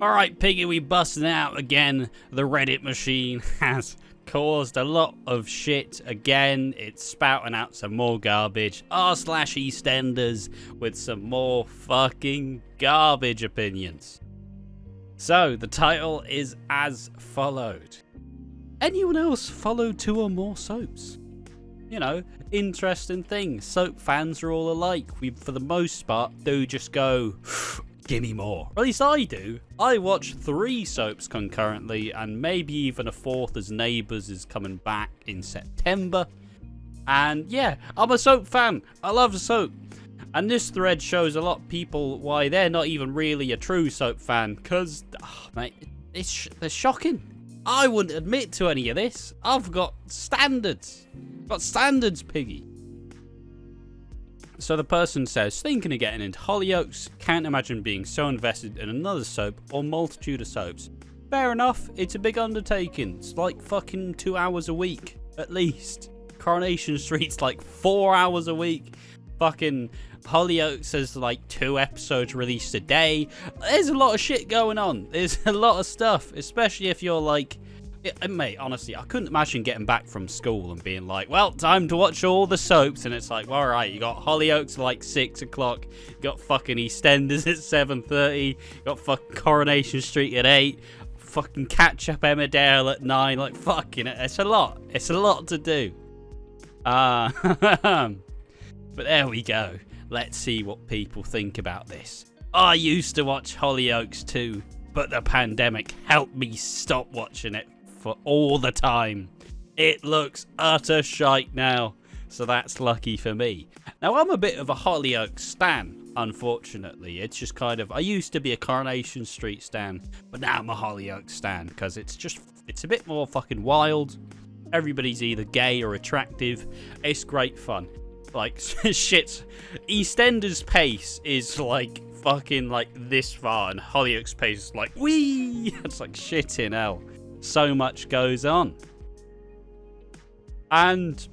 Alright, Piggy, we busting out again. The Reddit machine has caused a lot of shit again. It's spouting out some more garbage. r/EastEnders with some more fucking garbage opinions. So, the title is as followed. Anyone else follow 2 or more soaps? You know, interesting thing. Soap fans are all alike. We, for the most part, do just go, give me more. Or at least I do. I watch 3 soaps concurrently, and maybe even a 4th as Neighbours is coming back in September. And yeah, I'm a soap fan. I love soap. And this thread shows a lot of people why they're not even really a true soap fan. Because, mate, they're shocking. I wouldn't admit to any of this. I've got standards. Piggy. So the person says, thinking of getting into Hollyoaks, can't imagine being so invested in another soap or multitude of soaps. Fair enough, it's a big undertaking. It's like fucking 2 hours a week, at least. Coronation Street's like 4 hours a week. Fucking Hollyoaks has like 2 episodes released a day. There's a lot of shit going on. There's a lot of stuff, especially if you're like... Mate, honestly, I couldn't imagine getting back from school and being like, well, time to watch all the soaps. And it's like, well, alright, you got Hollyoaks at like 6 o'clock. You got fucking EastEnders at 7:30. You got fucking Coronation Street at 8. Fucking catch up Emmerdale at 9. Like, fucking, it's a lot. It's a lot to do. But there we go. Let's see what people think about this. I used to watch Hollyoaks too, but the pandemic helped me stop watching it for all the time. It looks utter shite now, so that's lucky for me. Now, I'm a bit of a Hollyoaks stan, unfortunately. It's just kind of, I used to be a Coronation Street stan, but now I'm a Hollyoaks stan, because it's a bit more fucking wild. Everybody's either gay or attractive. It's great fun. Like, shit, EastEnders pace is like fucking like this far, and Hollyoaks pace is like, wee! It's like shit in hell. So much goes on. And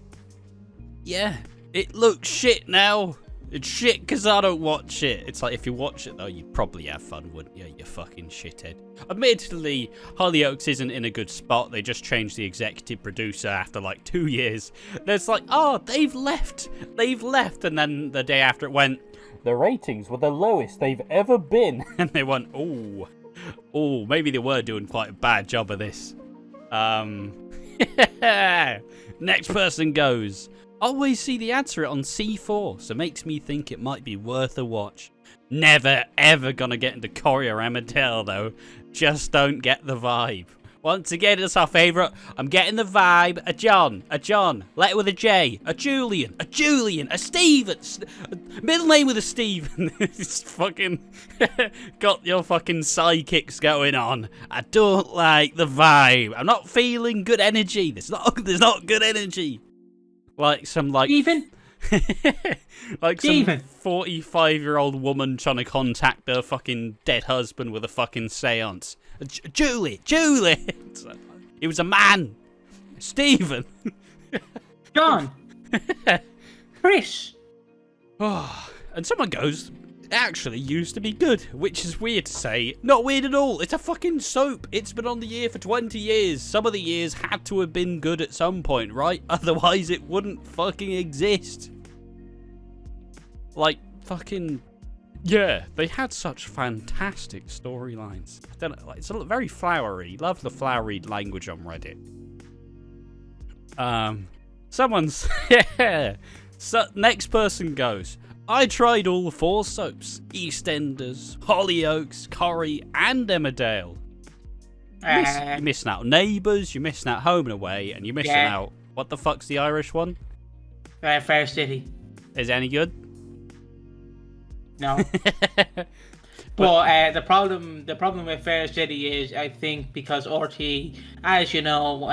yeah, it looks shit now. It's shit because I don't watch it. It's like, if you watch it though, you'd probably have fun, wouldn't you? You fucking shithead. Admittedly, Hollyoaks isn't in a good spot. They just changed the executive producer after like 2 years. There's like, oh, they've left. And then the day after it went, the ratings were the lowest they've ever been. And they went, oh, maybe they were doing quite a bad job of this. Next person goes, always see the ads for it on C4, so makes me think it might be worth a watch. Never ever gonna get into Corrie or Emmerdale though. Just don't get the vibe. Once again, it's our favourite. I'm getting the vibe. A John, letter with a J, a Julian, a Stephen, middle name with a Stephen. It's fucking got your fucking sidekicks going on. I don't like the vibe. I'm not feeling good energy. There's not good energy. Like some like Stephen? like some 45-year-old woman trying to contact her fucking dead husband with a fucking seance. Julie! He was a man! Stephen! John! Chris! Oh, and someone goes, it actually used to be good, which is weird to say. Not weird at all. It's a fucking soap. It's been on the air for 20 years. Some of the years had to have been good at some point, right? Otherwise it wouldn't fucking exist. Like, fucking... yeah, they had such fantastic storylines. I don't know, like, it's very flowery. Love the flowery language on Reddit. Someone's... yeah. So, next person goes, I tried all 4 soaps. EastEnders, Hollyoaks, Corrie, and Emmerdale. You're missing out Neighbours, you're missing out Home and Away, and you're missing out... what the fuck's the Irish one? Fair City. Is it any good? No. But the problem with Fair City is, I think, because RT, as you know,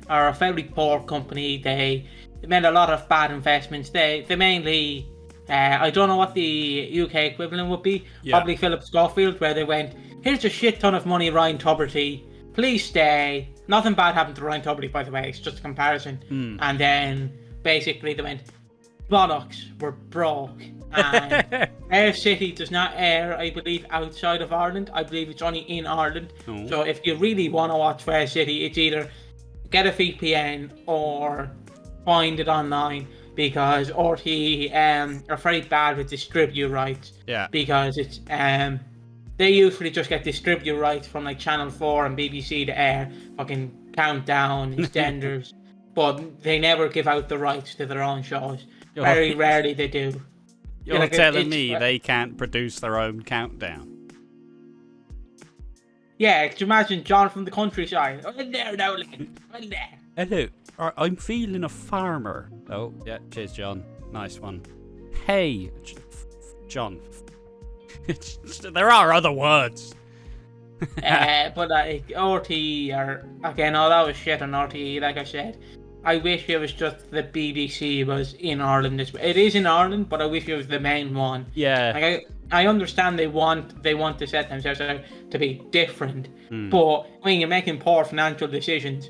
are a very poor company. They made a lot of bad investments. They mainly, I don't know what the UK equivalent would be. Yeah. Probably Philip Schofield, where they went, here's a shit ton of money, Ryan Tuberty. Please stay. Nothing bad happened to Ryan Tuberty, by the way. It's just a comparison. And then basically they went, bollocks, we're broke. And Fair City does not air, I believe, outside of Ireland. I believe it's only in Ireland. Oh. So if you really want to watch Fair City, it's either get a VPN or find it online, because RTE are very bad with distribute rights. Yeah. Because it's they usually just get distribute rights from like Channel 4 and BBC to air fucking Countdown, EastEnders, but they never give out the rights to their own shows. Very rarely they do. You're like, telling me they can't produce their own Countdown? Yeah, could you imagine John from the countryside? I'm in there now, I'm there. Hello, I'm feeling a farmer. Oh, yeah, cheers, John. Nice one. Hey, John. There are other words. But like RTE are again, all that was shit on RTE. Like I said, I wish it was just the BBC was in Ireland. It is in Ireland, but I wish it was the main one. Yeah. Like I understand they want to set themselves out to be different, but when you're making poor financial decisions,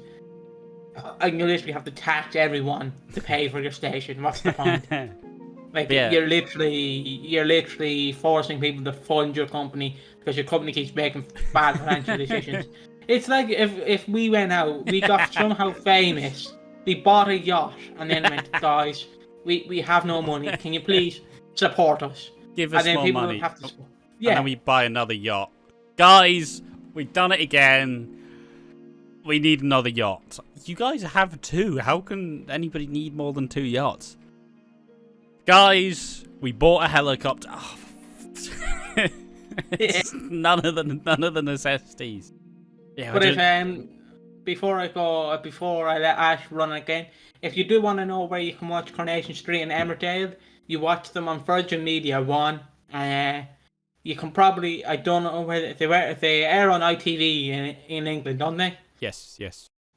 you literally have to tax everyone to pay for your station. What's the point? Like you're literally forcing people to fund your company because your company keeps making bad financial decisions. It's like if we went out, we got somehow famous, we bought a yacht, and then went, guys, we have no money. Can you please support us? Give us more money. Have to And then we buy another yacht. Guys, we've done it again. We need another yacht. You guys have two. How can anybody need more than two yachts? Guys, we bought a helicopter. Oh, it's none of the necessities. Yeah, but if before I let Ash run again, if you do want to know where you can watch Coronation Street and Emmerdale, you watch them on Virgin Media 1. You can probably, I don't know whether they air on ITV in England, don't they? Yes.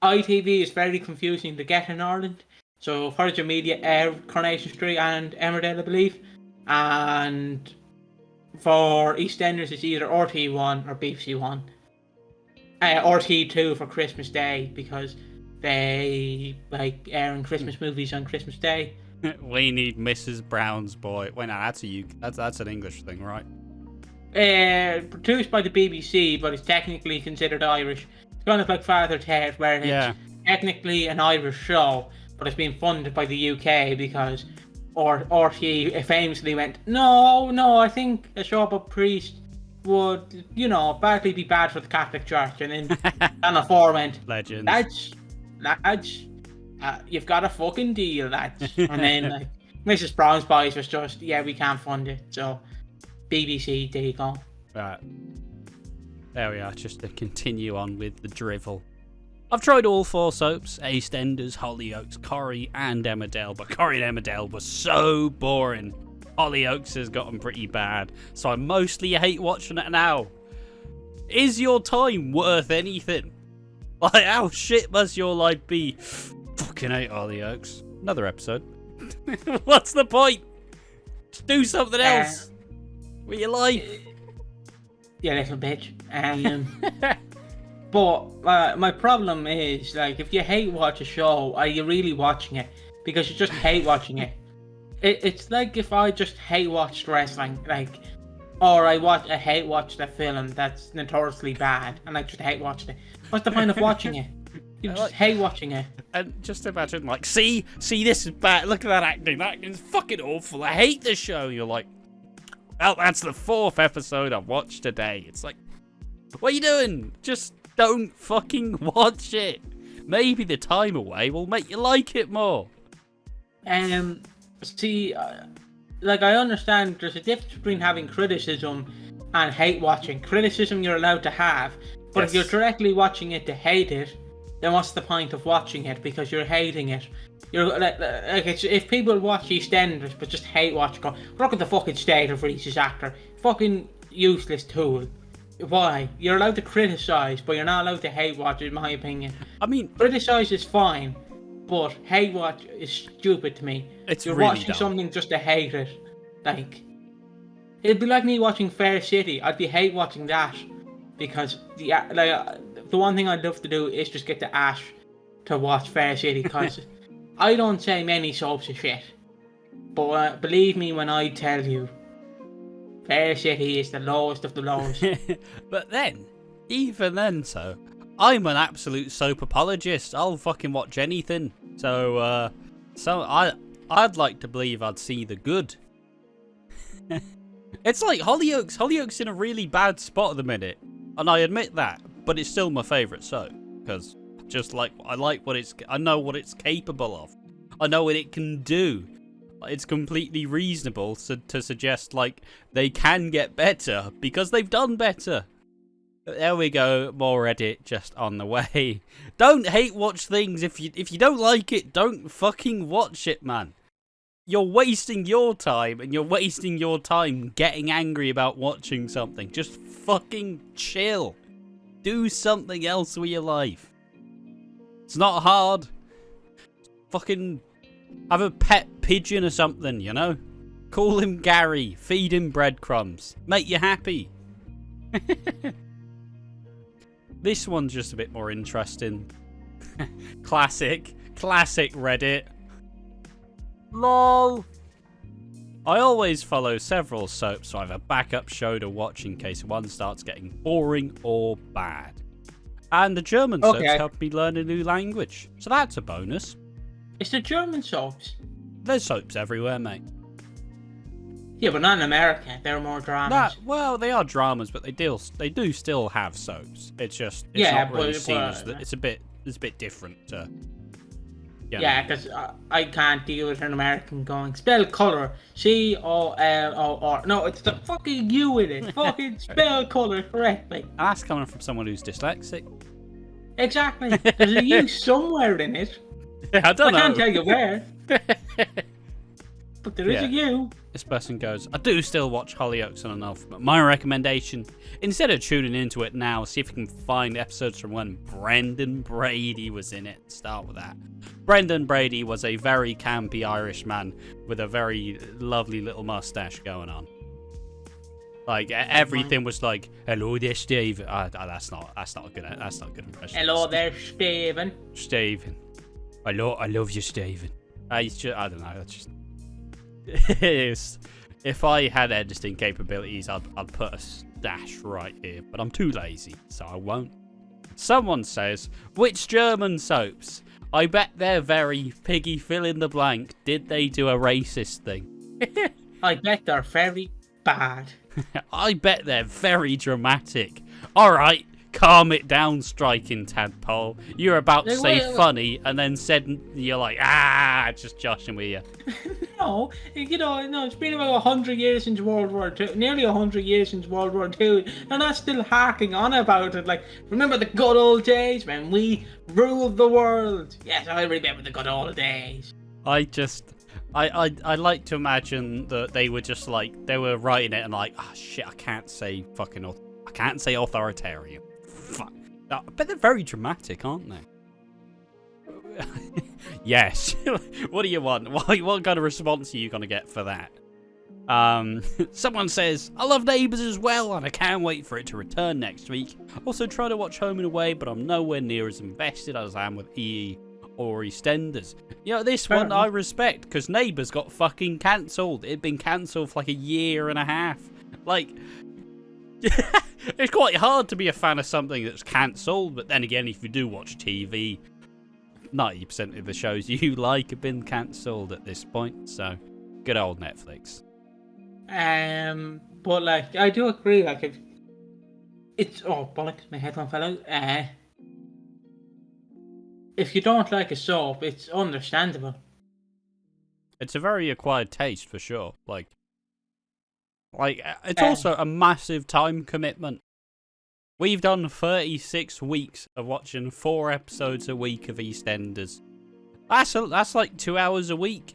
ITV is very confusing to get in Ireland. So Virgin Media air Coronation Street and Emmerdale, I believe. And for EastEnders, it's either RT1 or BBC1. RT2 for Christmas Day, because they like airing Christmas movies on Christmas Day. We need Mrs. Brown's Boy. Wait, no, that's an English thing, right? Produced by the BBC, but it's technically considered Irish. It's kind of like Father Ted, where it's technically an Irish show, but it's been funded by the UK because RTE famously went, no, I think a show about priest would, badly be bad for the Catholic Church. And then Channel 4 went, Legends. Lads, you've got a fucking deal, lads. And then like Mrs. Brown's Boys was just, we can't fund it. So BBC, there you go. Right. There we are, just to continue on with the drivel. I've tried all 4 soaps, EastEnders, Hollyoaks, Corrie and Emmerdale, but Corrie and Emmerdale was so boring. Hollyoaks has gotten pretty bad, so I mostly hate watching it now. Is your time worth anything? Like, how shit must your life be? Fucking hate Hollyoaks. Another episode. What's the point? Just do something else with your life. You little bitch. But my problem is, like, if you hate watch a show, are you really watching it? Because you just hate watching it. It's like if I just hate watched wrestling, like, or I hate watched a film that's notoriously bad, and I just hate watched it. What's the point of watching it? You just hate watching it. And just imagine, like, see, this is bad. Look at that acting. That acting's fucking awful. I hate this show. You're like, well, that's the 4th episode I've watched today. It's like, what are you doing? Just don't fucking watch it. Maybe the time away will make you like it more. See, like, I understand there's a difference between having criticism and hate watching. Criticism you're allowed to have, but if you're directly watching it to hate it, then what's the point of watching it? Because you're hating it. You're like it's, if people watch EastEnders but just hate watch, go, look at the fucking state of Reese's actor, fucking useless tool. Why? You're allowed to criticize, but you're not allowed to hate watch, in my opinion. I mean, criticize is fine, but hate watch is stupid to me. You're really watching something just to hate it. Like, it'd be like me watching Fair City. I'd be hate watching that because the one thing I'd love to do is just get the Ash to watch Fair City, because I don't say many soaps are shit, But believe me when I tell you, Fair City is the lowest of the lowest. But then, even then, I'm an absolute soap apologist. I'll fucking watch anything. So I'd like to believe I'd see the good. It's like Hollyoaks. Hollyoaks in a really bad spot at the minute, and I admit that. But it's still my favourite soap because I know what it's capable of. I know what it can do. It's completely reasonable to suggest like they can get better because they've done better. There we go, more Reddit just on the way. Don't hate watch things. If you don't like it, don't fucking watch it, man. You're wasting your time, and you're wasting your time getting angry about watching something. Just fucking chill. Do something else with your life. It's not hard. Fucking have a pet pigeon or something, you know? Call him Gary. Feed him breadcrumbs. Make you happy. This one's just a bit more interesting. Classic Reddit. LOL. I always follow several soaps, so I have a backup show to watch in case one starts getting boring or bad. And the German soaps help me learn a new language, so that's a bonus. It's the German soaps. There's soaps everywhere, mate. Yeah, but not in America. They're more dramas. Well, they are dramas, but they do still have soaps. It's not really seen as it's a bit different. Yeah, because I can't deal with an American going spell color COLOR. No, it's the fucking U in it. Fucking spell color correctly. And that's coming from someone who's dyslexic. Exactly. There's a U somewhere in it. I don't know. I can't tell you where. But there is a U. This person goes, I do still watch Hollyoaks on and off, but my recommendation, instead of tuning into it now, see if you can find episodes from when Brendan Brady was in it. Start with that. Brendan Brady was a very campy Irish man with a very lovely little mustache going on. Like everything was like, "Hello there, Steve." That's not a good impression. Hello there, Stephen. Stephen. I love you, Stephen. I don't know. That's just. If I had editing capabilities, I'd put a dash right here, but I'm too lazy, so I won't. Someone says, which German soaps? I bet they're very piggy fill in the blank. Did they do a racist thing? I bet they're very bad. I bet they're very dramatic. Alright, calm it down, striking tadpole. You're about to say funny, and then said you're like, just joshing with you. No, it's been about 100 years since World War II, nearly 100 years since World War II, and I'm still harking on about it. Like, remember the good old days when we ruled the world? Yes, I remember the good old days. I like to imagine that they were just like, they were writing it and like, shit, I can't say authoritarian. Fuck. But they're very dramatic, aren't they? Yes. What do you want? What kind of response are you going to get for that? Someone says, I love Neighbours as well, and I can't wait for it to return next week. Also try to watch Home and Away, but I'm nowhere near as invested as I am with EE or EastEnders. This one I respect, because Neighbours got fucking cancelled. It'd been cancelled for like a year and a half. Like, it's quite hard to be a fan of something that's cancelled, but then again, if you do watch TV, 90% of the shows you like have been cancelled at this point, so good old Netflix. But like, I do agree, like, if it's, oh bollocks, my headphone fell out. If you don't like a soap, it's understandable. It's a very acquired taste for sure. Like it's also a massive time commitment. We've done 36 weeks of watching 4 episodes a week of EastEnders. That's like 2 hours a week.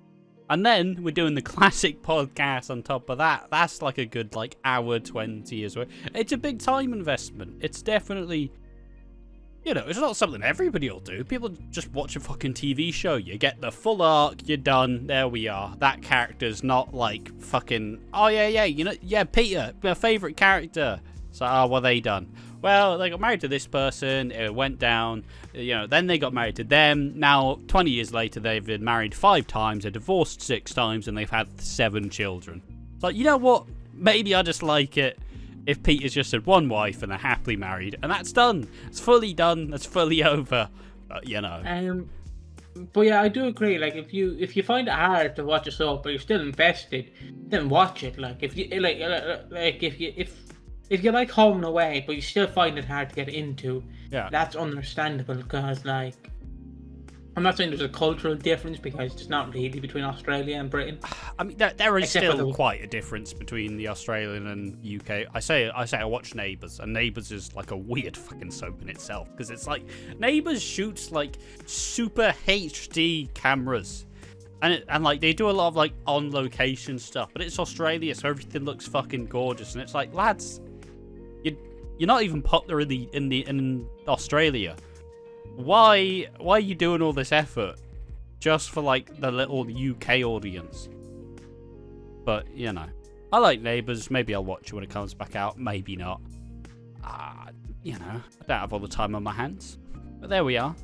And then we're doing the classic podcast on top of that. That's like a good hour 20 as well. It's a big time investment. It's definitely, it's not something everybody will do. People just watch a fucking TV show. You get the full arc, you're done, there we are. That character's not like fucking, Peter, my favourite character. So, what are they done? well, they got married to this person, it went down, then they got married to them. Now, 20 years later, they've been married 5 times, they're divorced 6 times, and they've had 7 children. It's like, you know what? Maybe I just like it if Peter's just had 1 wife and they're happily married, and that's done. It's fully done. That's fully over. But, But yeah, I do agree. Like, if you find it hard to watch a soap, but you're still invested, then watch it. Like, if you if you like Home and Away, but you still find it hard to get into, that's understandable. Because, like, I'm not saying there's a cultural difference, because there's not really between Australia and Britain. I mean, there is still quite a difference between the Australian and UK. I say I watch Neighbours, and Neighbours is like a weird fucking soap in itself, because it's like Neighbours shoots like super HD cameras, and like they do a lot of like on location stuff, but it's Australia, so everything looks fucking gorgeous, and it's like, lads, you're not even popular in Australia. Why are you doing all this effort just for like the little UK audience? But I like Neighbours. Maybe I'll watch it when it comes back out. Maybe not. I don't have all the time on my hands. But there we are.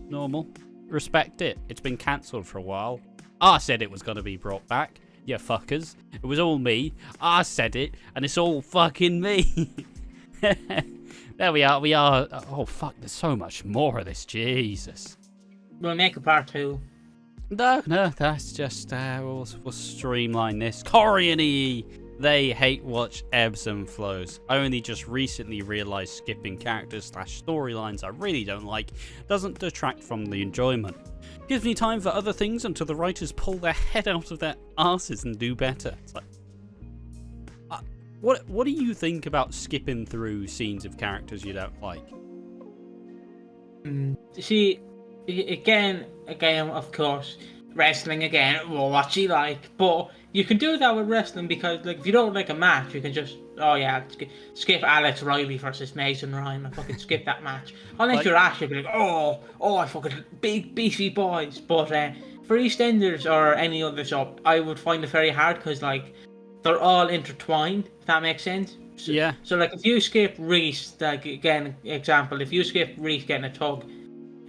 Normal. Respect it. It's been cancelled for a while. I said it was going to be brought back. You fuckers. It was all me. I said it, and it's all fucking me. There we are. Oh, fuck, there's so much more of this. Jesus. We'll make a part 2. No, that's just, we'll streamline this. Coriany! They hate watch ebbs and flows. I only just recently realised skipping characters / storylines I really don't like doesn't detract from the enjoyment. Gives me time for other things until the writers pull their head out of their arses and do better. It's like, What do you think about skipping through scenes of characters you don't like? See, again, of course, wrestling again. Well, what you like, but you can do that with wrestling, because like if you don't like a match, you can just skip Alex Riley versus Mason Ryan. I fucking skip that match. Unless you're actually like, I fucking big beefy boys. But for EastEnders or any other show, I would find it very hard, because like they're all intertwined, if that makes sense. So like if you skip Reese, like again, example, if you skip Reese getting a tug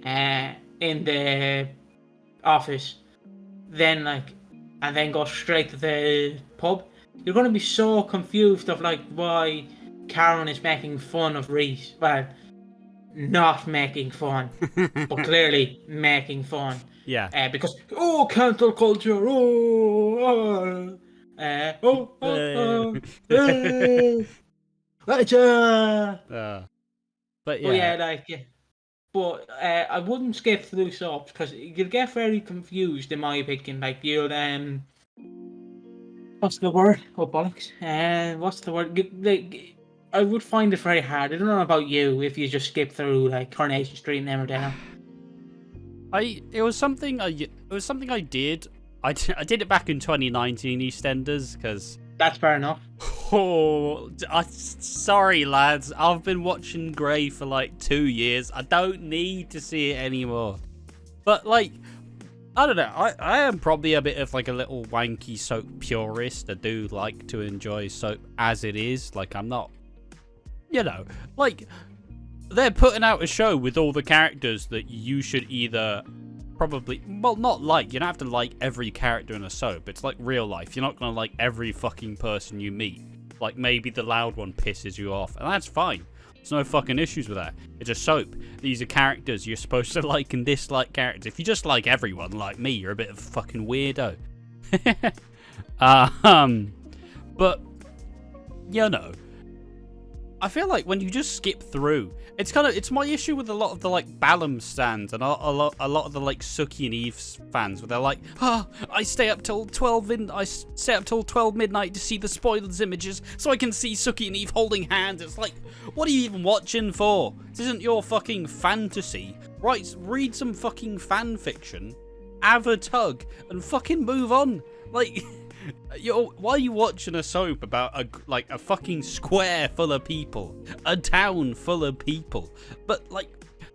in the office, then and then go straight to the pub, you're going to be so confused of like why Karen is making fun of Reese. Well, not making fun, but clearly making fun. Yeah. Because cancel culture. But I wouldn't skip through soaps, because you'll get very confused, in my opinion. Like you'll what's the word? Oh bollocks! What's the word? I would find it very hard. I don't know about you, if you just skip through like Coronation Street and Emmerdale. It was something I did. I did it back in 2019, EastEnders, because... That's fair enough. Sorry, lads. I've been watching Grey for like 2 years. I don't need to see it anymore. But, like, I don't know. I am probably a bit of, like, a little wanky soap purist. I do like to enjoy soap as it is. Like, I'm not... like, they're putting out a show with all the characters that you should either... probably, well, not like, you don't have to like every character in a soap. It's like real life. You're not going to like every fucking person you meet. Like, maybe the loud one pisses you off, and that's fine. There's no fucking issues with that. It's a soap. These are characters. You're supposed to like and dislike characters. If you just like everyone like me, you're a bit of a fucking weirdo. But, I feel like when you just skip through, it's my issue with a lot of the like Ballum stands and a lot of the like Suki and Eve fans, where they're like, I stay up till 12 midnight to see the spoilers images so I can see Suki and Eve holding hands. It's like, what are you even watching for? This isn't your fucking fantasy. Right, read some fucking fan fiction, have a tug, and fucking move on. Like, why are you watching a soap about a fucking square full of people, a town full of people, but like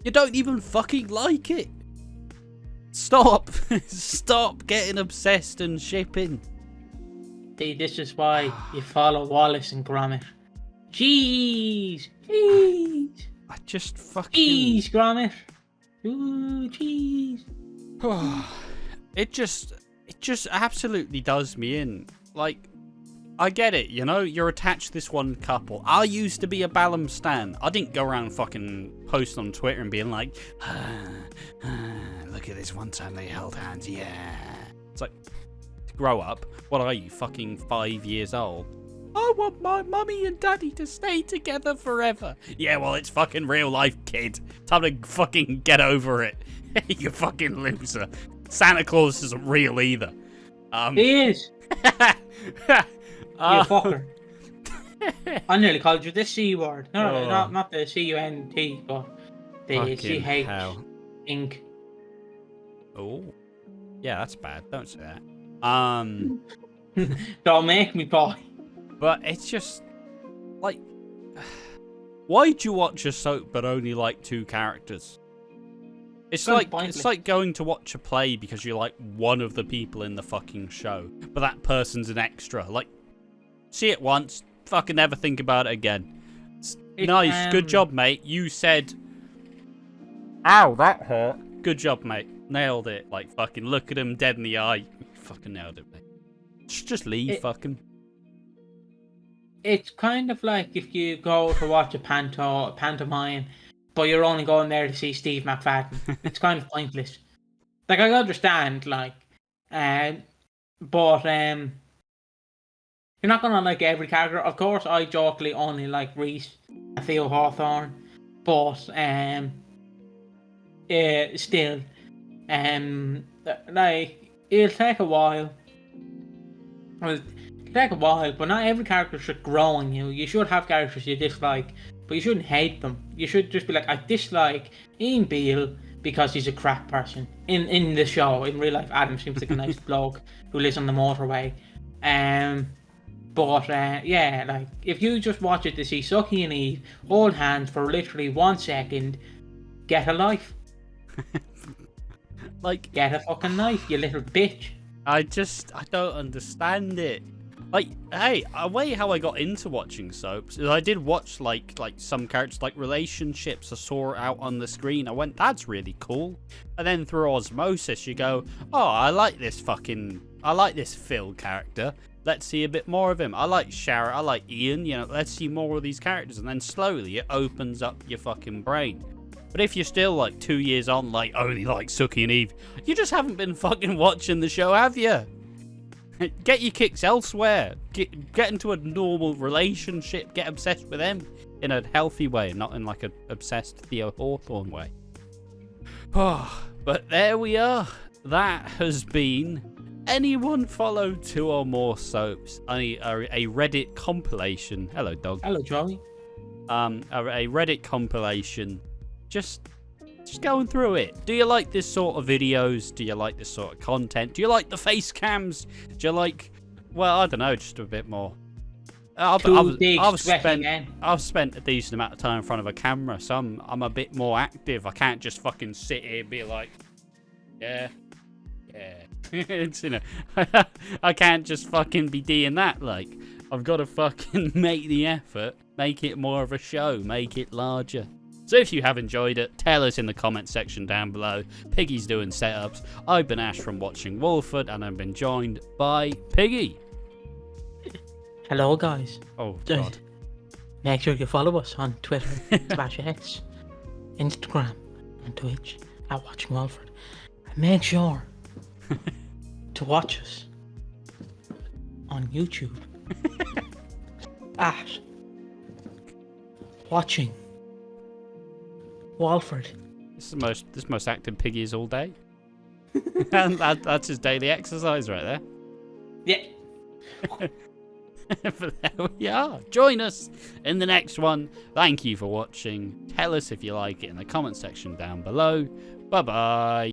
you don't even fucking like it? Stop getting obsessed and shipping. See, this is why you follow Wallace and Gromit. Cheese! Cheese! I just fucking... Cheese, Gromit! Ooh, cheese! It just absolutely does me in. Like, I get it, you know, you're attached to this one couple. I used to be a Ballum stan. I didn't go around fucking post on Twitter and being like, look at this one time they held hands, yeah. It's like, grow up. What are you, fucking 5 years old? I want my mummy and daddy to stay together forever. Yeah, well, it's fucking real life, kid. Time to fucking get over it. You fucking loser. Santa Claus isn't real either. He is. You fucker. I nearly called you the C word. No, not the C-U-N-T, but the C-H ink. Oh. Yeah, that's bad. Don't say that. Don't make me, boy. But it's just, like, why'd you watch a soap but only like 2 characters? It's like going to watch a play because you like one of the people in the fucking show, but that person's an extra. Like, see it once, fucking never think about it again. Nice, good job, mate. You said, ow, that hurt. Good job, mate. Nailed it. Like, fucking look at him dead in the eye. You fucking nailed it, mate. Just leave, fucking. It's kind of like if you go to watch a pantomime, but you're only going there to see Steve McFadden. It's kind of pointless. Like, I understand, like, but you're not gonna like every character. Of course, I jokingly only like Reese and Theo Hawthorne, but still, like, it'll take a while. But not every character should grow on you. You should have characters you dislike, but you shouldn't hate them. You should just be like, I dislike Ian Beale because he's a crap person. In the show, in real life, Adam seems like a nice bloke who lives on the motorway. But yeah, like, if you just watch it to see Suki and Eve hold hands for literally 1 second, get a life. Like, get a fucking life, you little bitch. I don't understand it. Like, hey, a way how I got into watching soaps is I did watch like some characters, like relationships. I saw it out on the screen. I went, that's really cool. And then through osmosis, you go, oh, I like this Phil character. Let's see a bit more of him. I like Shara. I like Ian. You know, let's see more of these characters. And then slowly it opens up your fucking brain. But if you're still like 2 years on, like only like Suki and Eve, you just haven't been fucking watching the show, have you? Get your kicks elsewhere. Get into a normal relationship. Get obsessed with them in a healthy way, not in like a obsessed Theo Hawthorne way. Oh, but there we are. That has been Anyone Follow 2 or More Soaps, a Reddit compilation. Hello, dog. Hello, Joey. A Reddit compilation. Just going through it. Do you like this sort of videos? Do you like this sort of content? Do you like the face cams? Do you like, well, I don't know, just a bit more. I've spent a decent amount of time in front of a camera, so I'm a bit more active. I can't just fucking sit here and be like, yeah. It's, you know, I can't just fucking be doing that. Like, I've got to fucking make the effort, make it more of a show, make it larger. So if you have enjoyed it, tell us in the comment section down below. Piggy's doing setups. I've been Ash from watching Walford, and I've been joined by Piggy. Hello, guys. Oh, God. Make sure you follow us on Twitter, /X, Instagram, and Twitch at Watching Walford. And make sure to watch us on YouTube at Watching Walford. This is the most active Piggy is all day. And that's his daily exercise right there. Yeah. But there we are. Join us in the next one. Thank you for watching. Tell us if you like it in the comment section down below. Bye bye.